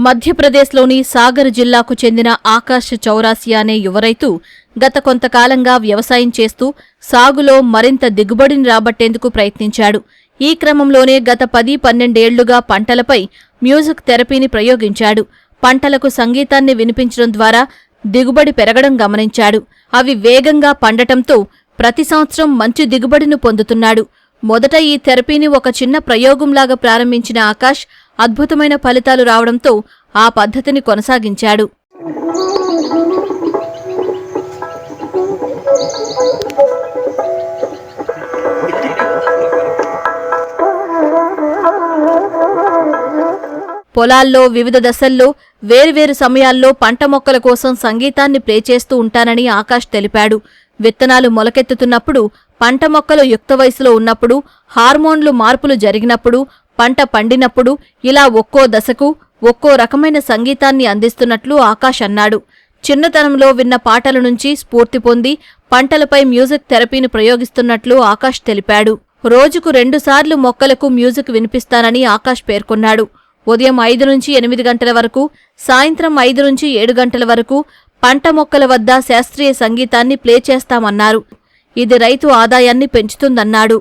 మధ్యప్రదేశ్లోని సాగర్ జిల్లాకు చెందిన ఆకాష్ చౌరాసియా అనే యువ రైతు గత కొంతకాలంగా వ్యవసాయం చేస్తూ సాగులో మరింత దిగుబడిని రాబట్టేందుకు ప్రయత్నించాడు. ఈ క్రమంలోనే గత 10-12 ఏళ్లుగా పంటలపై మ్యూజిక్ థెరపీని ప్రయోగించాడు. పంటలకు సంగీతాన్ని వినిపించడం ద్వారా దిగుబడి పెరగడం గమనించాడు. అవి వేగంగా పండటంతో ప్రతి సంవత్సరం మంచి దిగుబడిని పొందుతున్నాడు. మొదట ఈ థెరపీని ఒక చిన్న ప్రయోగంలాగా ప్రారంభించిన ఆకాష్ అద్భుతమైన ఫలితాలు రావడంతో ఆ పద్ధతిని కొనసాగించాడు. పొలాల్లో వివిధ దశల్లో వేర్వేరు సమయాల్లో పంట మొక్కల కోసం సంగీతాన్ని ప్లే చేస్తూ ఉంటానని ఆకాష్ తెలిపాడు. విత్తనాలు మొలకెత్తుతున్నప్పుడు, పంట మొక్కలు యుక్త వయసులో ఉన్నప్పుడు, హార్మోన్లు మార్పులు జరిగినప్పుడు, పంట పండినప్పుడు ఇలా ఒక్కో దశకు ఒక్కో రకమైన సంగీతాన్ని అందిస్తున్నట్లు ఆకాష్ అన్నాడు. చిన్నతనంలో విన్న పాటల నుంచి స్ఫూర్తి పొంది పంటలపై మ్యూజిక్ థెరపీని ప్రయోగిస్తున్నట్లు ఆకాష్ తెలిపాడు. రోజుకు 2 సార్లు మొక్కలకు మ్యూజిక్ వినిపిస్తానని ఆకాష్ పేర్కొన్నాడు. ఉదయం 5 నుంచి 8 గంటల వరకు, సాయంత్రం 5 నుంచి 7 గంటల వరకు పంట మొక్కల వద్ద శాస్త్రీయ సంగీతాన్ని ప్లే చేస్తామన్నారు. ఇది రైతు ఆదాయాన్ని పెంచుతుందన్నాడు.